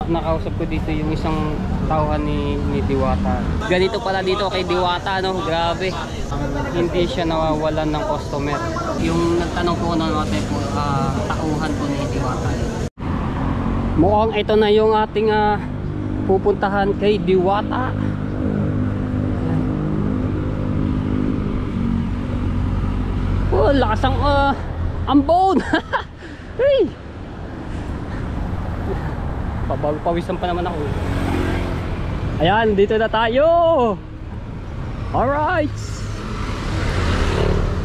Nakausap ko dito yung isang tauhan ni Diwata. Ganito pala dito kay Diwata, no? Grabe. Hindi siya nawawalan ng customer. Yung nagtanong po ng ate po, tauhan po ni Diwata. Mukhang ito na yung ating pupuntahan kay Diwata. Oh, lakas ang ambon. Hey! Pawisan pa naman ako. Ayan, dito na tayo. Alright.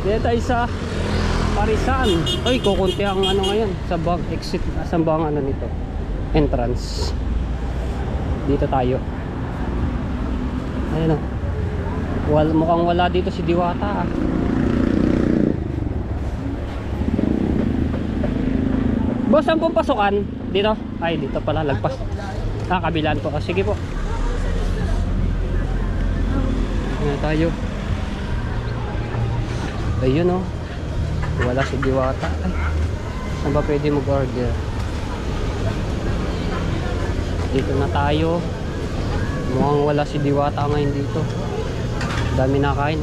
Dito tayo sa Parisan. Ay, kukunti ang ano ngayon sa bang exit, sa bang ano nito, entrance. Dito tayo. Ayan o. Mukhang wala dito si Diwata. Boss, saan pong pasukan? Dito? Ay, dito pala, lagpas. Kabilaan po. Sige po. Ayan tayo. Ayun o. Wala si Diwata. Ay, saan ba pwede mag-order? Dito na tayo. Mukhang wala si Diwata ngayon dito. Dami na kain.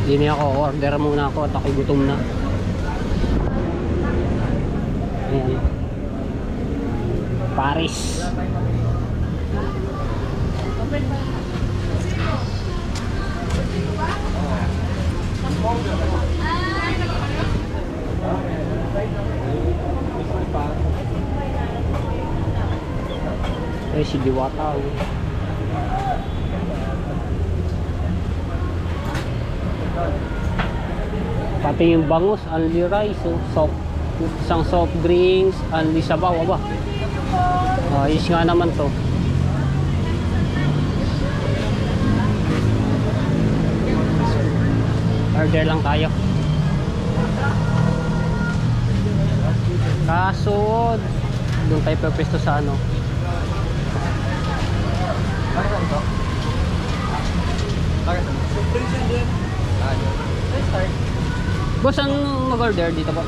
Hindi ako, order muna ako at ako'y gutom na. Ayan. Paris. Eh, si Diwata. Pati yung bangus, only rice, isang soft drinks, only sabaw, aba. Ayos nga naman to. Order lang tayo. Kaso doon tayo pwesto sa ano. Boss, ang mag-order dito po?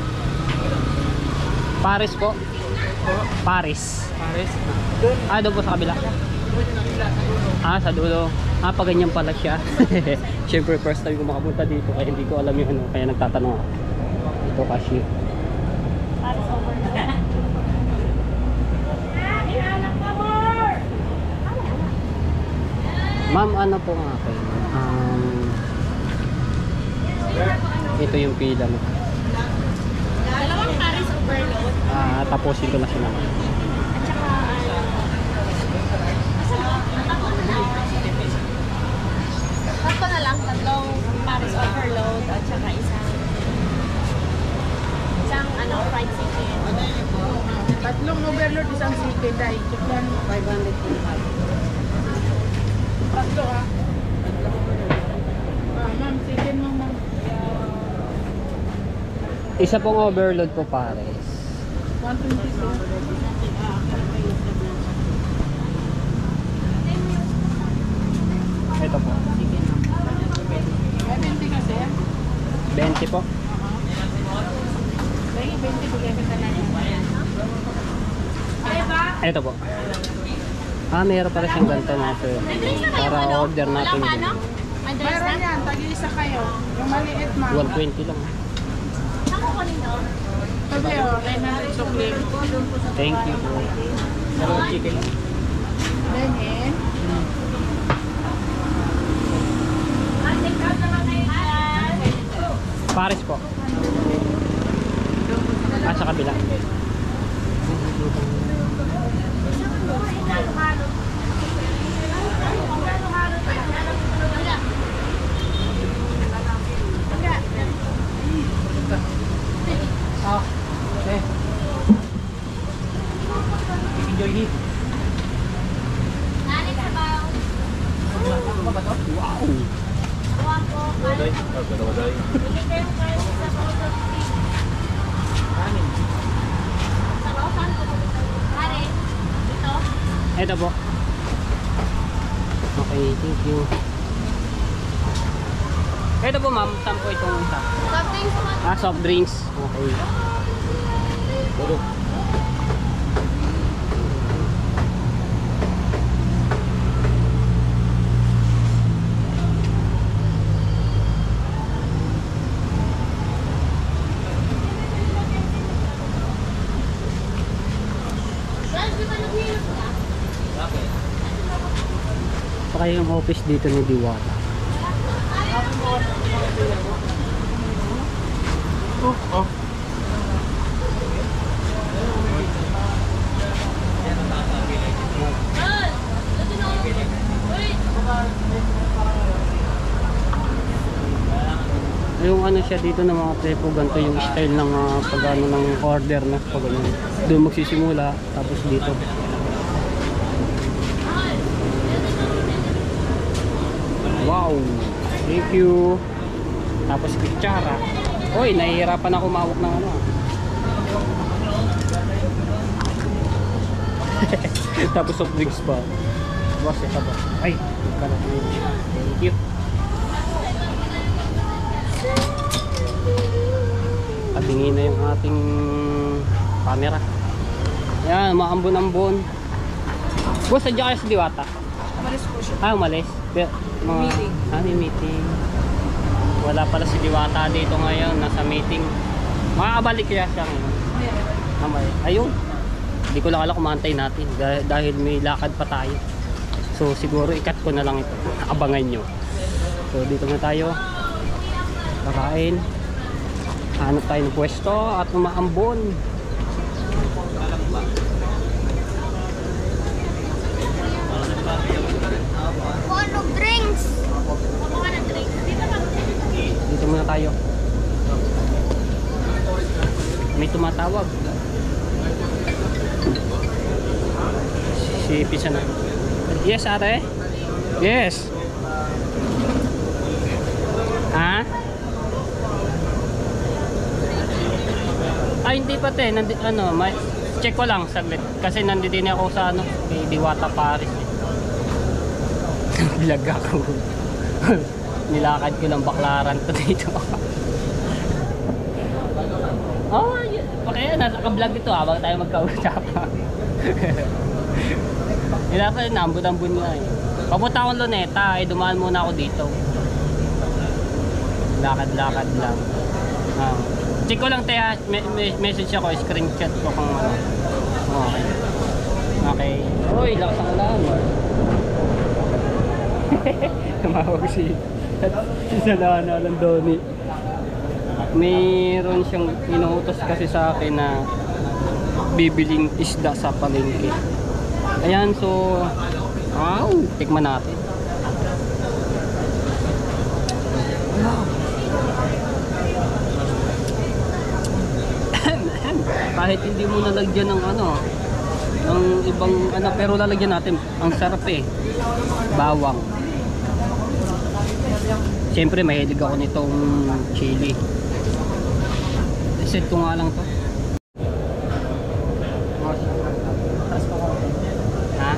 Paris po? Paris. Paris? Doon po sa kabila. Sa dulo. Pa ganyan pala siya. Siyempre first time ko makapunta dito kaya hindi ko alam yung ano, kaya nagtatanong ako. Ito cashier. Paris over na. Ma'am, ano po nga kayo? Ito yung pila mo. Dalawang Paris overload. Tapusin ko na siya naman. At saka tatlo na lang, tatlong Paris overload at saka isang fried chicken. Tatlong overload, isang chicken dahil chicken 525. Tatlo ha. Ma'am, chicken mo ma'am. Isa pong overload po Paris. 126. Ito po. 20 kasi. 20 po. Lagi 20 bigay ka na niya. Ito po. Meron pala siyang ganito na sir. Para order natin din. Mayroon yan, tag-isa kayo. Yung maliit ma'am. 120 lang. Sabi o, 900 suklim. Thank you po. Hello, chicken. Then in. Paris po. Sa kabila. Okay. Enjoy it. Wow. Ito po. Okay, thank you. Ito po ma'am, saan po itong isa? Something Ah, soft drinks. Okay. Saka yung office dito ni Diwata. Yung ano siya dito ng mga tepo, ganito yung style ng pag-ano ng order na pag ano. Doon magsisimula, tapos dito. Wow! Thank you! Tapos kutsara. Hoy, nahihirapan ako mawak ng ano. Tapos soft drinks pa. Boss, ito ba? Ay, thank you. Patingin na yung ating camera. Ayan, maambon-ambon. Boss, sadya kayo sa Diwata? Umalis po siya. Ah, umalis? Meeting. Ah, may meeting. Wala pala si Diwata dito ngayon. Nasa meeting. Makakabalik kaya siya ngayon. Ayun. Hindi ko lang alam kung maantay natin. Dahil may lakad pa tayo. So siguro ikat ko na lang ito. Abangan nyo. So dito na tayo. Kakain. Hanap tayo ng pwesto at umaambon. Ano drinks? Ano drinks? Dito muna tayo. May tumatawag. Si Pisa na. Yes, ate? Yes. Ha? Ay, hindi pa te. Ano, check ko lang saglit. Kasi nandito din ako sa ano, kay Diwata Paris. Vlog ako. Nilakad ko lang baklaran to dito. Oh, okay, naka-vlog ito habang tayo magkausap. Nilakad na, ambon-ambon nga eh. Papunta akong Luneta, eh dumaan muna ako dito. Lakad-lakad lang. Check ko lang tayo, message ako, screenshot ko kung ano. Okay. Okay. Uy, lakas ang ulan. Tumawag si Salana ng Doni. Mayroon siyang inuutos kasi sa akin na bibiling isda sa palengke. Ayan, so tikman natin. Kahit hindi mo nalagyan ng ano, ng ibang ano, pero lalagyan natin. Ang sarap eh. Bawang. Siyempre mahilig ako nitong chili. Set ko nga lang to. Ha?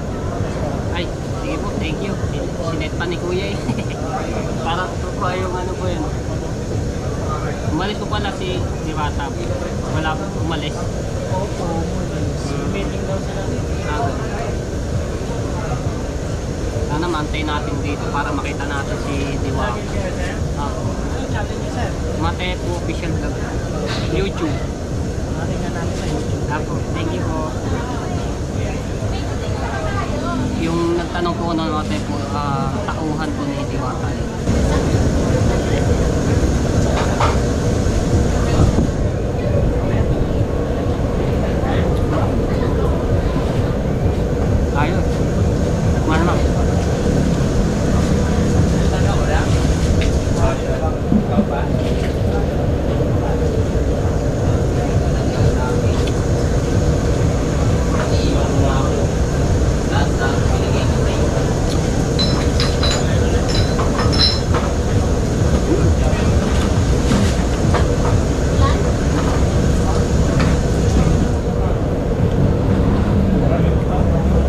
Ay, sige po, thank you. Sinet pa ni Kuya eh. Para pa yung ano po yun. Umalis ko pala si Diwata. Wala po umalis. Meeting daw sila. Sana mantay natin dito para makita natin si Diwata. Mate po official vlog. YouTube. Makita natin sa YouTube. Thank you po. Yung nagtanong po ng Mate po, tauhan po ni Diwata. Ayos. Mana lang.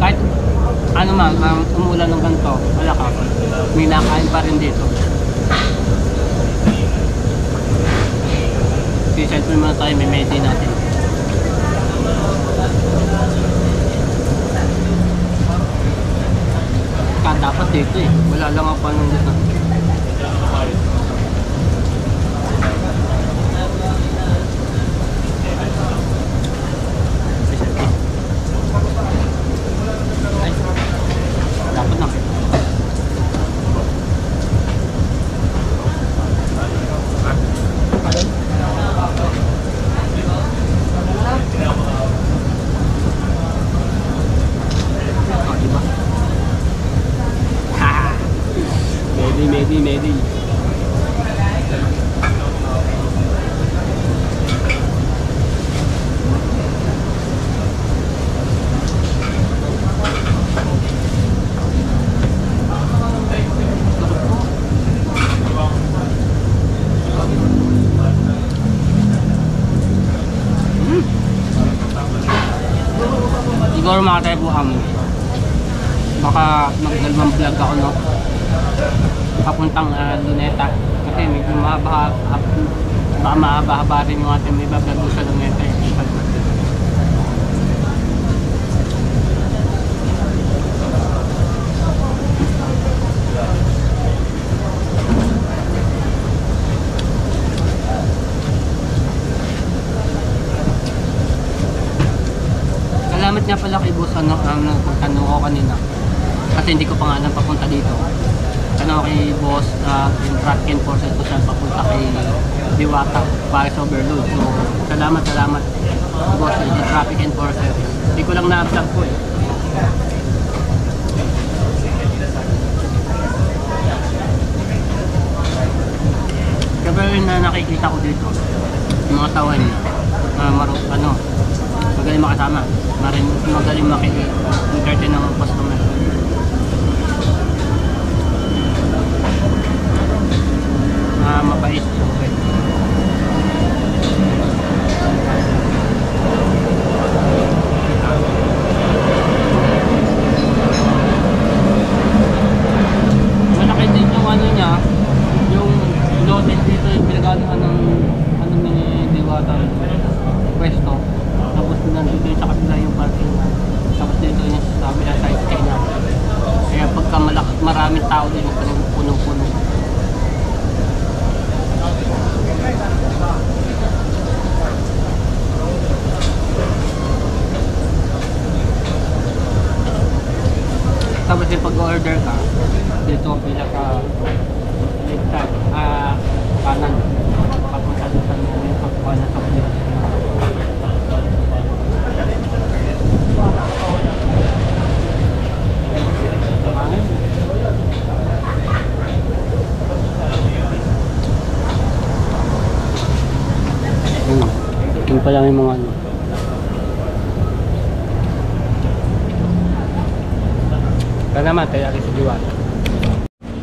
Kahit ano man, umulan ng ganito, wala ka. May nakain pa rin dito. Mag-cellphone muna tayo, may medyo natin. Dapat dito eh. Wala lang ako nung dito. Ay, dapat na. Medi. Siguro mga tepuham, baka magdalawang vlog ako, no? Papuntang Luneta kasi medyo mahaba rin yung ating may bablog sa Luneta. Salamat nga pala kay boss tanong ko kanina kasi hindi ko pa nga alam papunta dito. Ano kay boss, yung track enforcer ko siya papunta kay Diwata Paris Overload. So salamat boss, yung traffic enforcer. Hindi ko lang na-vlog po eh. Kaya na nakikita ko dito yung mga tawan niya, magaling makasama, magaling maki-entertain ng customer. Mabait. Okay. Malaki din yung ano niya, yung loaded dito yung pinag-ano ni Diwata pwesto. Tapos nandito yung sa kabila yung parking na. Tapos dito yung sa kabila side chain na. Kaya pagka maraming tao din yung punong-puno. Tapos yung pag-order ka, dito pila ka kanan papunta doon sa yung pagkuha na sa pila. Yun pa lang yung mga ano. Kaya naman, kaya rin sa Diwata.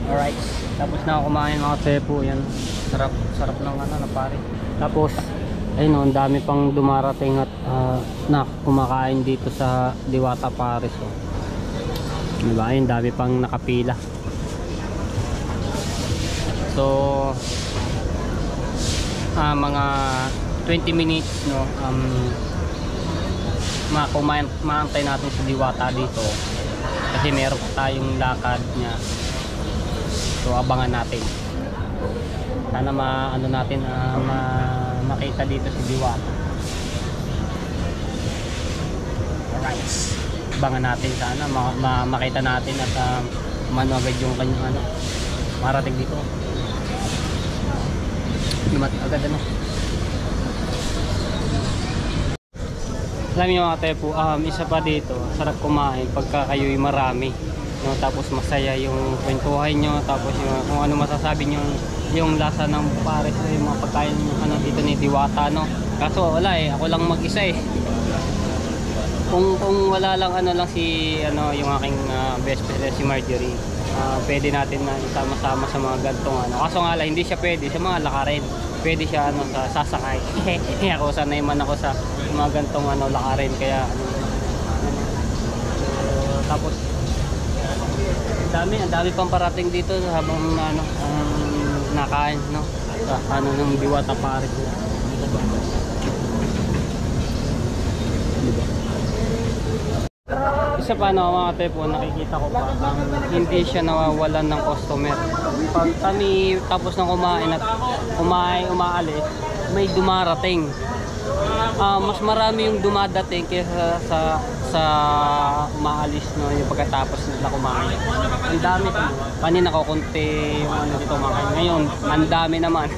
Alright, tapos na ako kumain mga tepo. Yan, sarap ng ano na pare. Tapos, ayun o, ang dami pang dumarating at na kumakain dito sa Diwata Paris. Oh. Diba, ayun, dami pang nakapila. So, mga 20 minutes, no, maantay natin sa Diwata dito. Kasi meron pa tayong lakad niya. So abangan natin. Sana natin makita dito si Diwata. Alright. Abangan natin sana makita natin at agad yung kanyang marating dito. Lumating agad Alam niyo mga tepo, isa pa dito, sarap kumain pagka kayo'y marami, no? Tapos masaya yung kwentuhan nyo, tapos yung kung ano masasabi nyo, yung lasa ng Paris, yung mga pagkain dito ni Diwata, no? Kaso wala eh, ako lang mag-isa eh. Kung wala lang lang si yung aking best friend si Marjorie, pwede natin na isama-sama sa mga gantong Kaso nga lang hindi siya pwede sa mga lakarin. Pwede siya sa sasakay. Ako sanay man ako sa mga gantong lakarin kaya tapos ang dami pang parating dito habang nakain ng Diwata Paris. Diba? Isa pa no mga tepo, nakikita ko pa hindi siya nawawalan ng customer. Pag kami tapos ng kumain at umaalis, may dumarating. Mas marami yung dumadating kaysa sa umaalis, no, yung pagkatapos nila kumain. Ang dami to. Kanina ko konti yung ano dito mga. Ngayon, ang dami naman.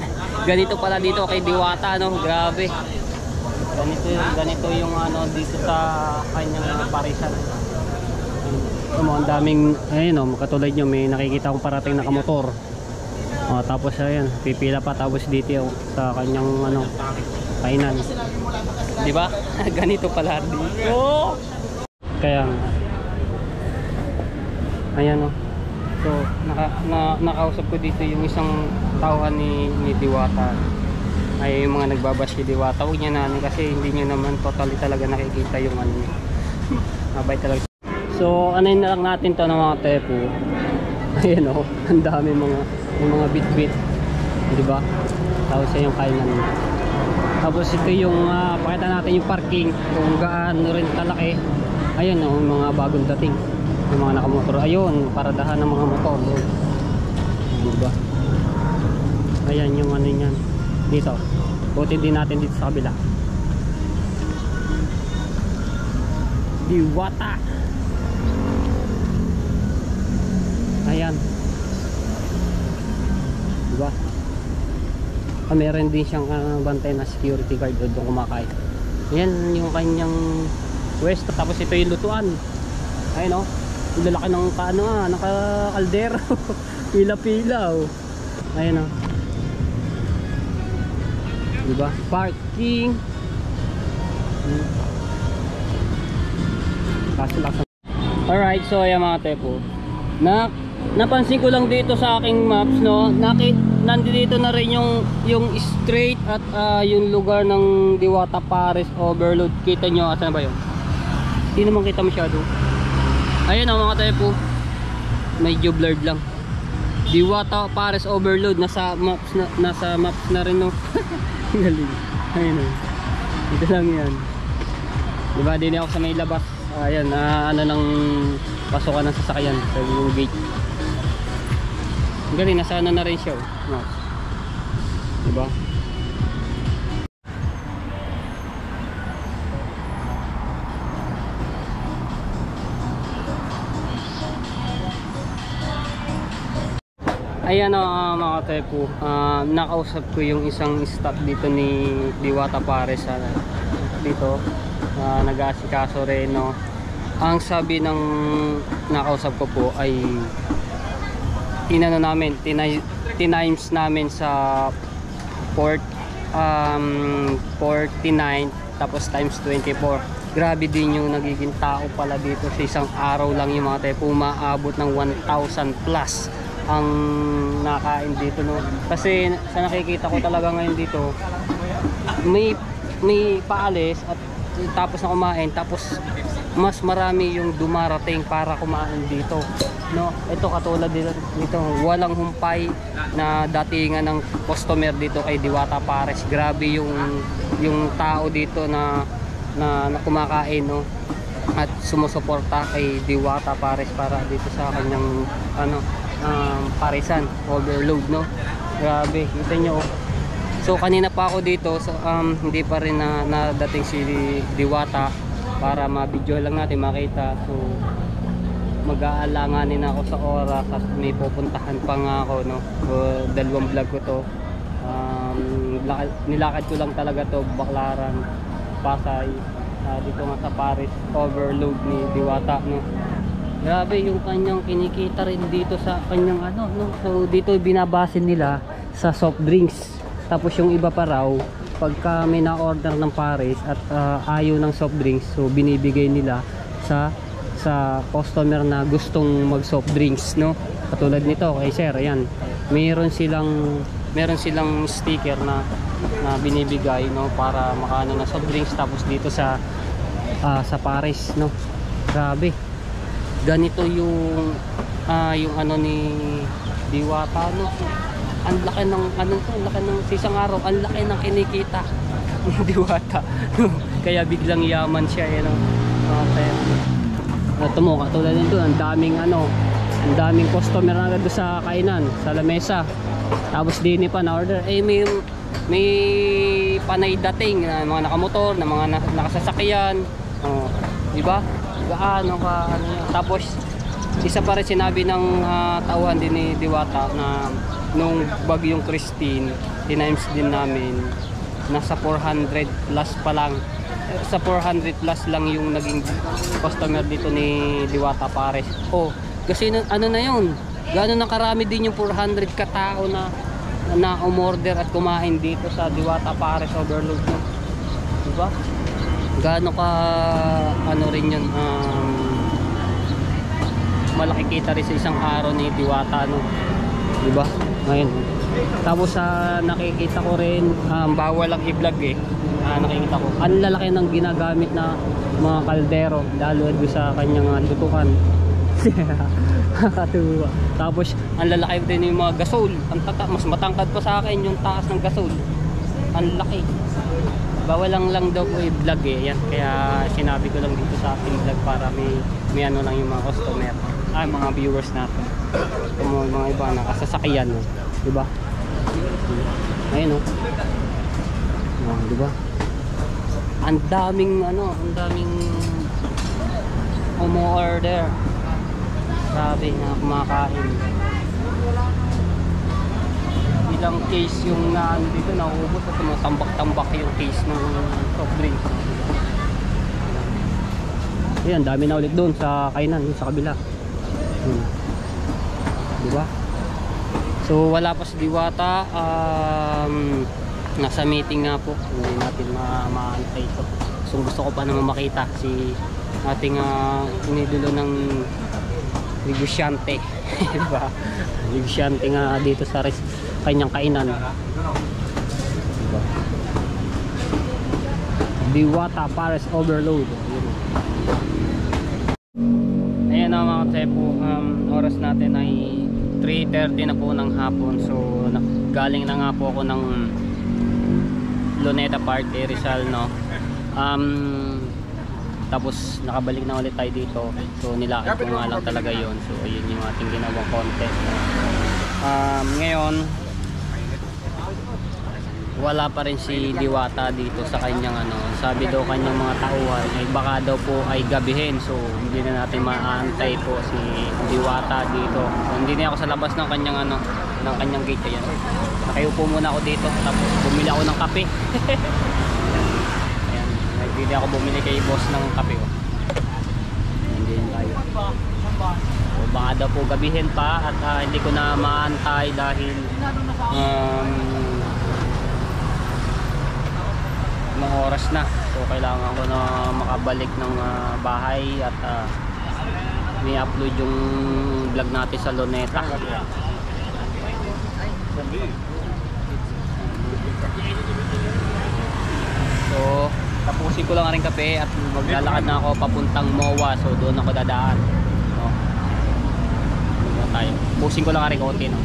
Ganito pala dito kay Diwata, no, grabe. Ganito yung ano dito sa kanyang parisan. Ang daming, ayun o, katulad nyo, may nakikita akong parating na kamotor. Tapos ayan, pipila pa, tapos dito sa kanyang ano, kainan. Diba? Ganito pala dito. Kaya ayan o. So, nakausap ko dito yung isang tauhan ni Diwata. Ay yung mga nagbabash kay Diwata. Huwag niya namin kasi hindi nyo naman totally talaga nakikita yung ano niya. Mabay talaga. So, anayin na lang natin to ng mga tepo. Ayan o, ang dami mga bit-bit. Diba? Tapos yung kainan. Tapos ito yung, pakita natin yung parking. Kung gaano rin kalaki. Ayun o, mga bagong dating. Yung mga nakamotor. Ayun, paradahan ng mga motor. Diba? Ayan yung ano yan. Dito. Butin din natin dito sa kabila. Diwata. Ayan. Diba? Meron din siyang bantay na security guard doon kumakain. Ayan yung kanyang pwesto. Tapos ito yung lutuan. Ayun o. Yung lalaki ng naka-kaldero. Pila-pila o. Ayan o. Diba? Parking. Alright, so ayan mga tepo. Napansin ko lang dito sa aking maps, no, nandito na rin yung straight at yung lugar ng Diwata Paris Overload. Kita nyo, asan ba yun? Hindi naman kita masyado. Ayun ang mga tepo, medyo blurred lang. Diwata Paris Overload, nasa maps na rin, no. Galing. Ayun o, ito lang yan. Diba, din ako sa may labas. Ayan, ano nang pasukan ng sasakyan sa yung gate. Galing, nasa ano na rin siya, no? Diba? Ayan mga tepo, nakausap ko yung isang staff dito ni Diwata Paris dito, nag-aasikaso rin, no? Ang sabi ng nakausap ko po ay tinimes namin sa 49 tapos times 24. Grabe din yung nagiging tao pala dito sa isang araw lang yung mga tepo, umaabot ng 1,000 plus ang nakain dito, no? Kasi sa nakikita ko talaga ngayon dito, may paalis at tapos na kumain, tapos mas marami yung dumarating para kumain dito, no? Ito katulad dito, walang humpay na datingan ng customer dito kay Diwata Paris. Grabe yung tao dito na kumakain, no? At sumusuporta kay Diwata Paris para dito sa kanyang parisan overload, no? Grabe, kita nyo. So kanina pa ako dito, so, hindi pa rin nadating si Diwata para ma-video lang natin makita. So mag-aalanganin ako sa oras at may pupuntahan pa nga ako, no? So, dalawang vlog ko to. Nilakad ko lang talaga to, Baclaran, Pasay, dito nga sa Paris overload ni Diwata, no? Grabe yung kanyang kinikita rin dito sa kanyang no? So dito binabasin nila sa soft drinks. Tapos yung iba pa raw, pagka may na-order ng Paris at ayaw ng soft drinks, so binibigay nila sa customer na gustong mag soft drinks, no? Katulad nito kay sir, ayan. Meron silang sticker na binibigay, no, para makaano na soft drinks. Tapos dito sa Paris, no? Grabe. Ganito yung ano ni Diwata, no? Ang laki ng isang araw, ang laki ng kinikita. Diwata. Kaya biglang yaman siya, you know. Okay. Ito mo, katulad nito, ang daming customer na doon sa kainan, sa lamesa. Tapos din pa na order, may panay dating na mga nakamotor, na mga nakasasakyan. Oh, di ba? Gaano ka ano yan. Tapos isa pa rin sinabi ng tauhan din ni Diwata na nung bagyong Christine, tinimes din namin, nasa 400 plus pa lang. Sa 400 plus lang yung naging customer dito ni Diwata Pares. Oh, kasi ano na yun, gano'n na karami din yung 400 katao na umorder at kumain dito sa Diwata Pares Overload, no? Diba? Gano'n ka ano rin yun, malaki kita rin sa isang araw ni Diwata, no? Diba? Ngayon, tapos nakikita ko rin, bawal lang i-vlog eh. Nakikita ko ang lalaki ng ginagamit na mga kaldero, lalo doon sa kanyang lutukan. Nakakatuwa. Tapos ang lalaki din yung mga gasol, mas matangkad pa sa akin yung taas ng gasol, ang laki. Bawal lang daw po i-vlog eh. Yan, kaya sinabi ko lang dito sa ating vlog para may ano lang yung mga customer, mga viewers natin, yung mga iba na kasasakyan, no? Diba? Ayun, no? Diba? Ang daming umu-order. Grabe na kumakain. Ilang case yung dito nauubos at tumatambak-tambak yung case ng soft drinks. Ayan, dami na ulit doon sa kainan, sa kabila. Diba? So wala pa si Diwata, nasa meeting nga po, hindi natin maantay ito. So gusto ko pa naman makita si ating inidolo ng negosyante. Diba? Negosyante nga dito sa kanyang kainan. Diba? Diwata Pares Overload. Ayan na mga tepo, oras natin ay 3:30 na po ng hapon. So galing na nga po ako ng Luneta Park, Rizal, no? Tapos nakabalik na ulit tayo dito. So nilakad ko nga lang talaga yon. So ayun yung ating ginawang content. Ngayon wala pa rin si Diwata dito sa kanyang sabi daw kanyang mga tauhan ay baka daw po ay gabihin. So hindi na natin maaantay po si Diwata dito. So, hindi na ako sa labas ng kanyang ng kanyang gate. Ayan. Nakayupo muna ako dito, tapos bumili ako ng kape. Ayan, hindi ako bumili kay boss ng kape, oh. Hindi na tayo. So, baka daw po gabihin pa at hindi ko na maantay dahil mga oras na. So kailangan ko na makabalik ng bahay at may upload yung vlog natin sa Luneta. So tapusin ko lang rin kape at maglalakad na ako papuntang MOA. So doon ako dadaan, no? Doon tayo. Tapusin ko lang rin konti, no?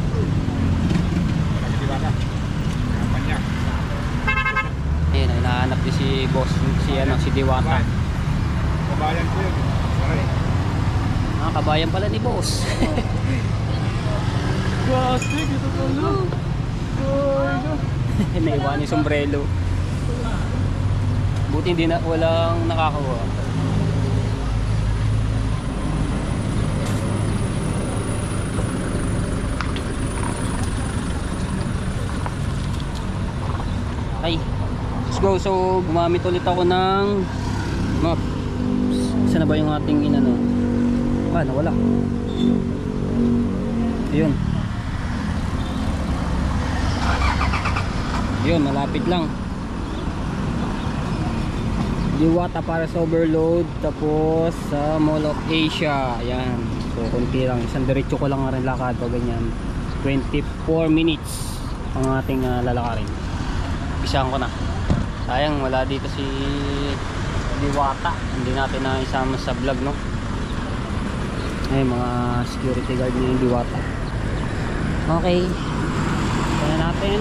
Ayun, hinahanap din si boss, si Diwata. Kabayan ko yun. Kabayan pala ni boss. Plastic, ito pala. Naiwan yung sombrero. Buti hindi na walang nakakawa. Ay, let's go. So gumamit ulit ako ng map. Saan na ba yung ating nawala. Yun, malapit lang. Diwata Pares Overload, tapos sa Mall of Asia. Ayan, so konti lang, isang diretso ko lang rin lakad o ganyan. 24 minutes ang ating lalakarin. Isahan ko na. Sayang wala dito si Diwata, hindi natin na isama sa vlog, no? Ay, mga security guard ni Diwata. Okay, kaya natin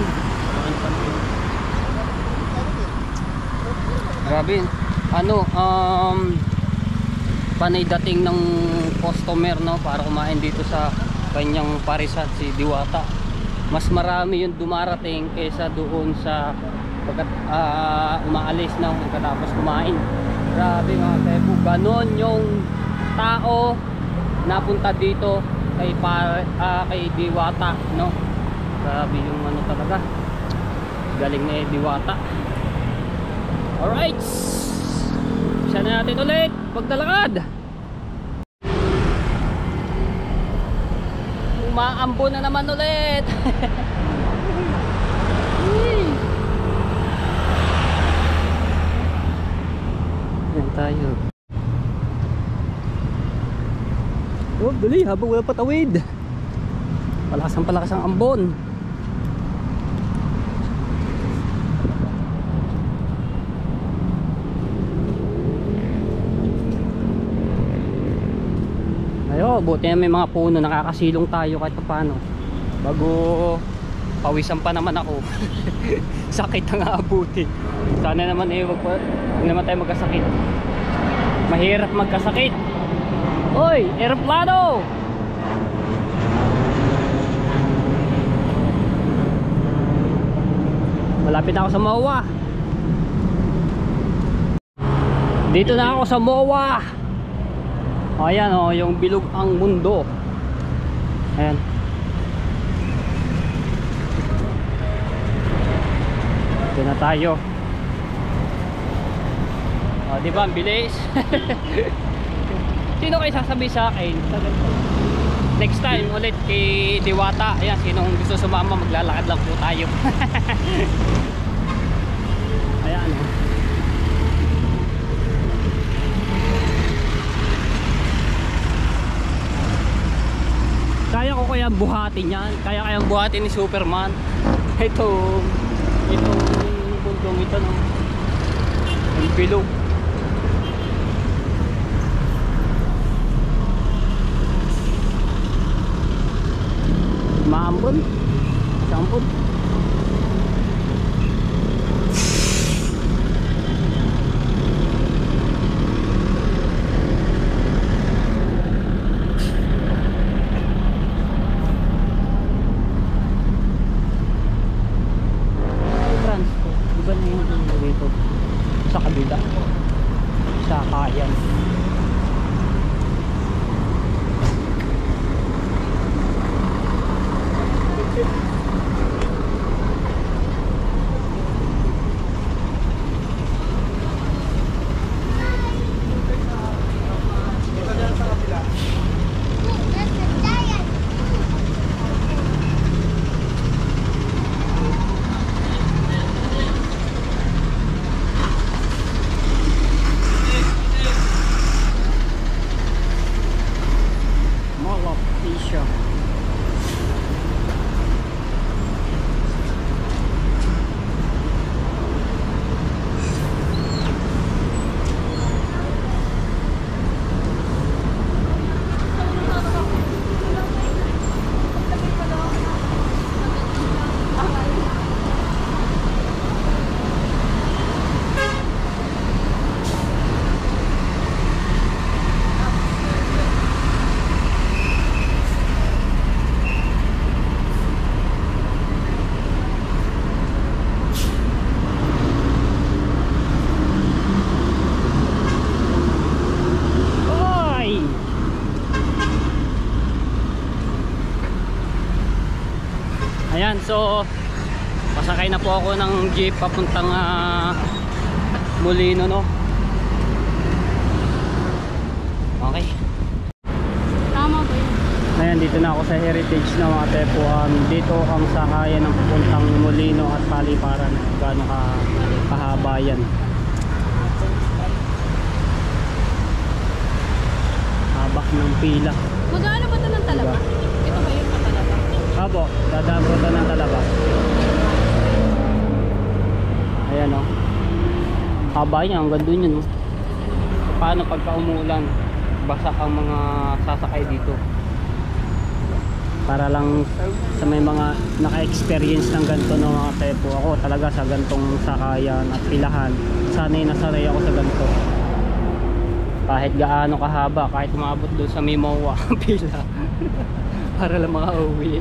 Grabe. Ano, panay dating ng customer, no, para kumain dito sa kanyang parisan, si Diwata. Mas marami yung dumarating kaysa doon sa pagkat umaalis na katapos kumain. Grabe mga tepo, ganon yung tao napunta dito kay Diwata, no. Grabe yung ano talaga, galing na Diwata. Alright, siya na natin ulit pagdalakad. Umaambo na naman ulit. Yan tayo. Oh, dali habang wala patawid. Palakas ang ambon. Ayo, buti na may mga puno, nakakasilong tayo kahit paano. Bago pawisan pa naman ako. Sakit na abutin. Sana naman wag naman tayo magkasakit. Mahirap magkasakit. Oy, eroplano! Malapit na ako sa MOA. Dito na ako sa MOA. Ayan o, yung bilog ang mundo. Ayan. Dito na tayo. O, diba ang bilis? Sino kayo sasabi sa akin? Next time ulit kay Diwata. Ayan, sinong gusto sumama, maglalakad lang po tayo. Ayan o. Kaya ko kaya buhatin yan? Kaya kayang buhatin ni Superman? Itong bundong ito, no? Yung bilog. Maambon. Sampon. Sa kabila sa kayan. Ayan, so pasakay na po ako ng jeep papuntang Molino, no? Okay. Tama ba yun? Ayan, dito na ako sa Heritage na mga tepo. Dito ang sakayan ng papuntang Molino at Paliparan. Gaano kahaba yan. Habak ng pila. Magkano ba ito ng Talaba? Ito ba yung Talaba? Apo, dadaan po ito ng Talaba. Ayan o. Haba niya, hanggang doon yun. Paano pagka umuulan, basa ang mga sasakay dito. Para lang sa may mga naka-experience ng ganito no mga tepo. Ako talaga sa gantong sakayan at pilahan, sanay na sanay ako sa ganito. Kahit gaano kahaba, kahit umabot doon sa Mimowa pila para lang makauwi.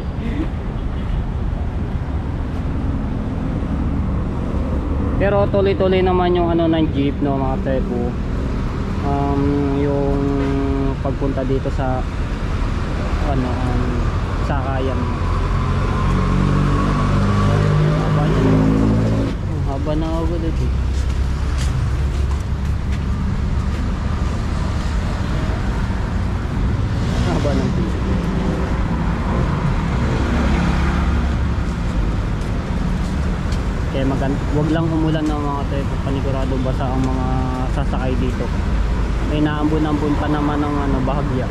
Pero tuloy-tuloy naman yung ano ng jeep no mga tepo. Yung pagpunta dito sa ano sakayan. Haba na ako dito. Haba ng pila. Kaya wag lang umulan ng mga tepo, panigurado basa ang mga sasakay dito. May naambon-ambon pa naman ng ano bahagya.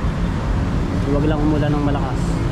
Wag lang umulan ng malakas.